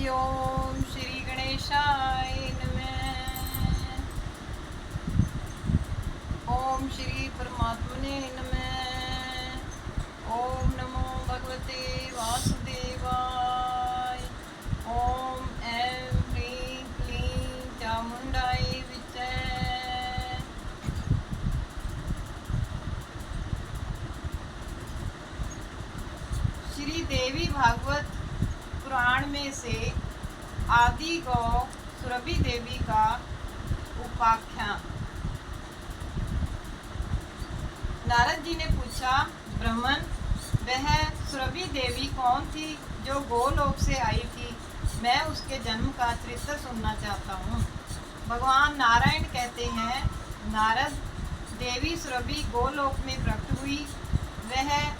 हरि ओम श्री गणेशाय नमः। ओम श्री परमात्मने नमः। ओम नमो भगवते वासुदेवाय। ओम ऐं ह्रीं क्लीं चामुंडाय विचय। श्री देवी भागवत पुराण में से आदि गौ सुरभि देवी का उपाख्यान। नारद जी ने पूछा, ब्राह्मण, वह सुरभि देवी कौन थी जो गोलोक से आई थी? मैं उसके जन्म का चरित्र सुनना चाहता हूँ। भगवान नारायण कहते हैं, नारद, देवी सुरभि गोलोक में प्रकट हुई। वह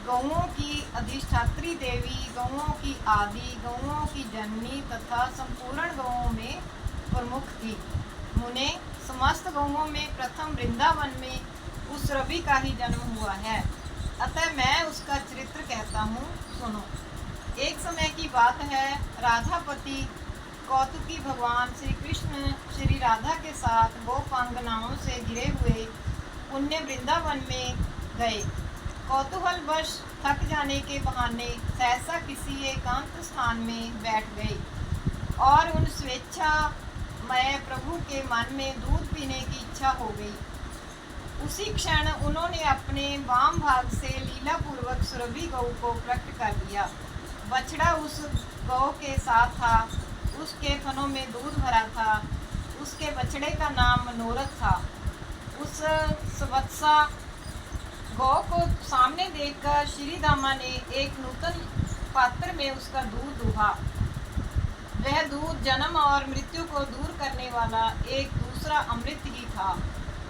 गौओं की अधिष्ठात्री देवी, गौओं की आदि, गौओं की जननी तथा संपूर्ण गौओं में प्रमुख थी। मुने, समस्त गौओं में प्रथम वृंदावन में उस सुरभि का ही जन्म हुआ है। अतः मैं उसका चरित्र कहता हूँ, सुनो। एक समय की बात है, राधापति कौतुकी भगवान श्री कृष्ण श्री राधा के साथ गोपांगनाओं से घिरे हुए पुण्य वृंदावन में गए। कौतूहलवश थक जाने के बहाने सहसा किसी एकांत स्थान में बैठ गए और उन स्वेच्छामय प्रभु के मन में दूध पीने की इच्छा हो गई। उसी क्षण उन्होंने अपने वाम भाग से लीला पूर्वक सुरभि गौ को प्रकट कर दिया। बछड़ा उस गौ के साथ था, उसके थनों में दूध भरा था। उसके बछड़े का नाम मनोरथ था। उस सवत्सा गौ को सामने देखकर श्री दामा ने एक नूतन पात्र में उसका दूध दूहा। वह दूध जन्म और मृत्यु को दूर करने वाला एक दूसरा अमृत ही था।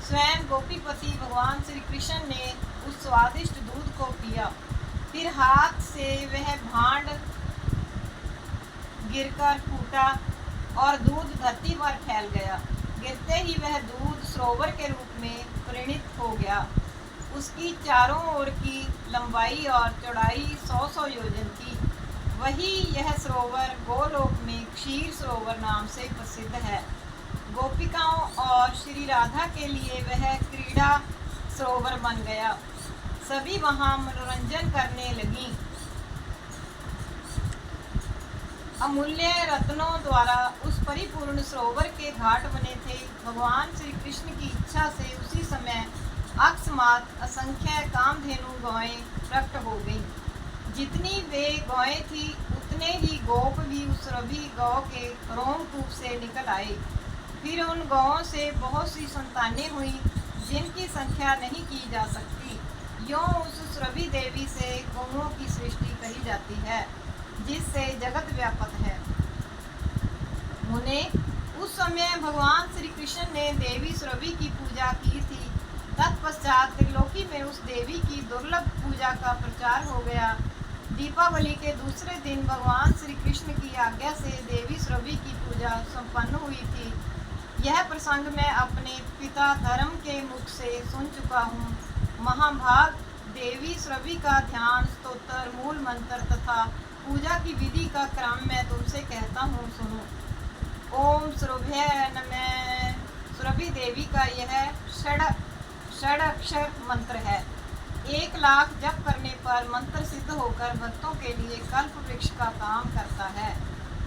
स्वयं गोपीपति भगवान श्री कृष्ण ने उस स्वादिष्ट दूध को पिया। फिर हाथ से वह भांड गिरकर फूटा और दूध धरती पर फैल गया। गिरते ही वह दूध सरोवर के रूप में परिणित हो गया। उसकी चारों ओर की लंबाई और चौड़ाई 100 योजन थी। वही यह सरोवर गोलोक में क्षीर सरोवर नाम से प्रसिद्ध है। गोपिकाओं और श्री राधा के लिए वह क्रीड़ा सरोवर बन गया। सभी वहां मनोरंजन करने लगीं। अमूल्य रत्नों द्वारा उस परिपूर्ण सरोवर के घाट बने थे। भगवान श्री कृष्ण की इच्छा से उसी समय अकस्मात असंख्य कामधेनु गौएं प्रकट हो गईं। जितनी वे गौएं थी उतने ही गोप भी उस सुरभि गौ के रोमकूप से निकल आए। फिर उन गौओं से बहुत सी संतानें हुई जिनकी संख्या नहीं की जा सकती। यों उस सुरभि देवी से गौओं की सृष्टि कही जाती है, जिससे जगत व्यापक है। मुने, उस समय भगवान श्री कृष्ण ने देवी सुरभि की पूजा की थी। तत्पश्चात त्रिलोकी में उस देवी की दुर्लभ पूजा का प्रचार हो गया। दीपावली के दूसरे दिन भगवान श्री कृष्ण की आज्ञा से देवी सुरभि की पूजा संपन्न हुई थी। यह प्रसंग मैं अपने पिता धर्म के मुख से सुन चुका हूँ। महाभाग देवी सुरभि का ध्यान, स्तोत्र, मूल मंत्र तथा पूजा की विधि का क्रम मैं तुमसे कहता हूँ, सुनो। ओम सुरभ्य नमः। सुरभि देवी का यह षडाक्षर मंत्र है। 1,00,000 जप करने पर मंत्र सिद्ध होकर भक्तों के लिए कल्प वृक्ष का काम करता है।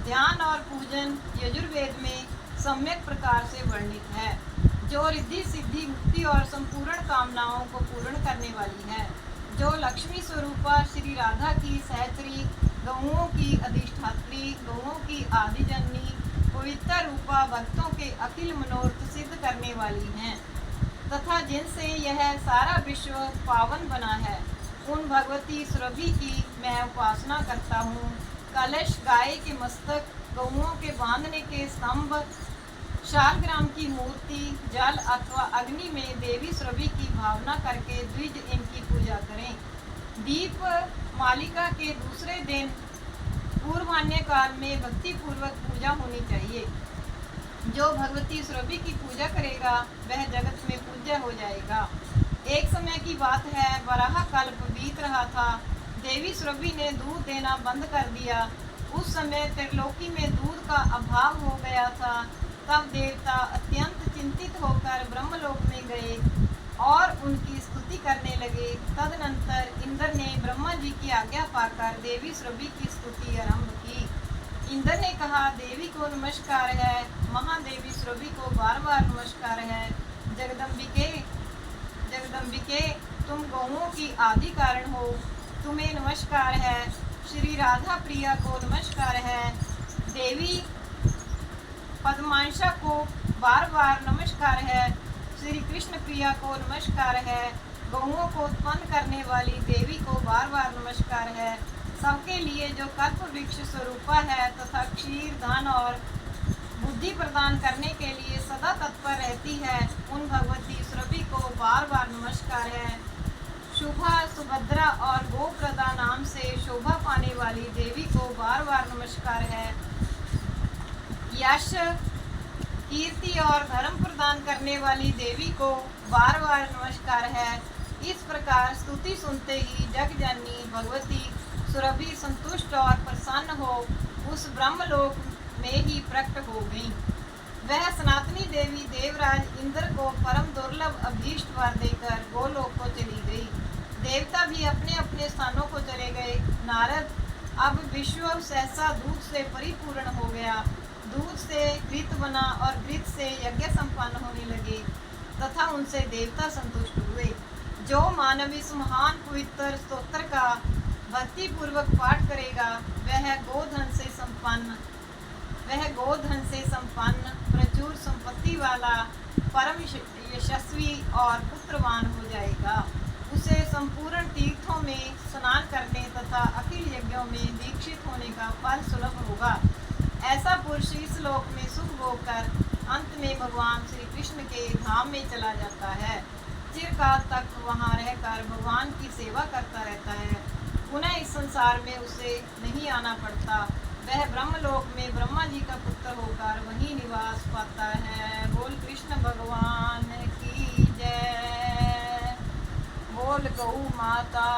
ध्यान और पूजन यजुर्वेद में सम्यक प्रकार से वर्णित है, जो रिद्धि सिद्धि मुक्ति और संपूर्ण कामनाओं को पूर्ण करने वाली है। जो लक्ष्मी स्वरूपा श्री राधा की सहचरी, गौओं की अधिष्ठात्री, गौओं की आदिजननी, पवित्र रूपा भक्तों के अखिल मनोरथ सिद्ध करने वाली हैं तथा जिनसे यह सारा विश्व पावन बना है, उन भगवती सुरभि की मैं उपासना करता हूँ। कलश, गाय के मस्तक, गौओं के बांधने के स्तंभ, शालग्राम की मूर्ति, जल अथवा अग्नि में देवी सुरभि की भावना करके द्विज इनकी पूजा करें। दीप मालिका के दूसरे दिन पूर्वान्य काल में भक्ति पूर्वक पूजा होनी चाहिए। जो भगवती सुरभि की पूजा करेगा वह जगत में पूज्य हो जाएगा। एक समय की बात है, वराह कल्प बीत रहा था। देवी सुरभि ने दूध देना बंद कर दिया। उस समय त्रिलोकी में दूध का अभाव हो गया था। तब देवता अत्यंत चिंतित होकर ब्रह्मलोक में गए और उनकी स्तुति करने लगे। तदनंतर इंद्र ने ब्रह्मा जी की आज्ञा पाकर देवी सुरभि की स्तुति आरंभ की। इंद्र ने कहा, देवी को नमस्कार है, महादेवी सुरभि को बार बार नमस्कार है। जगदम्बिके जगदम्बिके, तुम गौओं की आदि कारण हो, तुम्हें नमस्कार है। श्री राधा प्रिया को नमस्कार है। देवी पद्मांशा को बार बार नमस्कार है। श्री कृष्ण प्रिया को नमस्कार है। गौओं को उत्पन्न करने वाली देवी को बार बार नमस्कार है। सबके लिए जो कल्प वृक्ष स्वरूपा है तथा क्षीर धन और बुद्धि प्रदान करने के लिए सदा तत्पर रहती है, उन भगवती सुरभि को बार बार नमस्कार है। शुभा, सुभद्रा और गोप्रदा नाम से शोभा पाने वाली देवी को बार बार नमस्कार है। यश, कीर्ति और धर्म प्रदान करने वाली देवी को बार बार नमस्कार है। इस प्रकार स्तुति सुनते ही जगजननी भगवती सुरभि संतुष्ट और प्रसन्न हो उस ब्रह्मलोक में ही प्रकट हो गई। वह सनातनी देवी देवराज इंद्र को परम दुर्लभ अभीष्ट वर देकर गोलोक को चली गई। देवता भी अपने अपने स्थानों को चले गए। नारद, अब विश्व सहसा दूध से परिपूर्ण हो गया। दूध से घृत बना और घृत से यज्ञ संपन्न होने लगे तथा उनसे देवता संतुष्ट हुए। जो मानव इस महान पवित्र स्तोत्र का भक्ति पूर्वक पाठ करेगा वह गोधन से संपन्न प्रचुर संपत्ति वाला परम यशस्वी और पुत्रवान हो जाएगा। उसे संपूर्ण तीर्थों में स्नान करने तथा अखिल यज्ञों में दीक्षित होने का फल सुलभ होगा। ऐसा पुरुष इस लोक में सुख भोग कर अंत में भगवान श्री कृष्ण के धाम में चला जाता है। चिरकाल तक वहाँ रहकर भगवान की सेवा करता रहता है। पुनः इस संसार में उसे नहीं आना पड़ता। वह ब्रह्मलोक में ब्रह्मा जी का पुत्र होकर वहीं निवास पाता है। बोल कृष्ण भगवान की जय। बोल गौ माता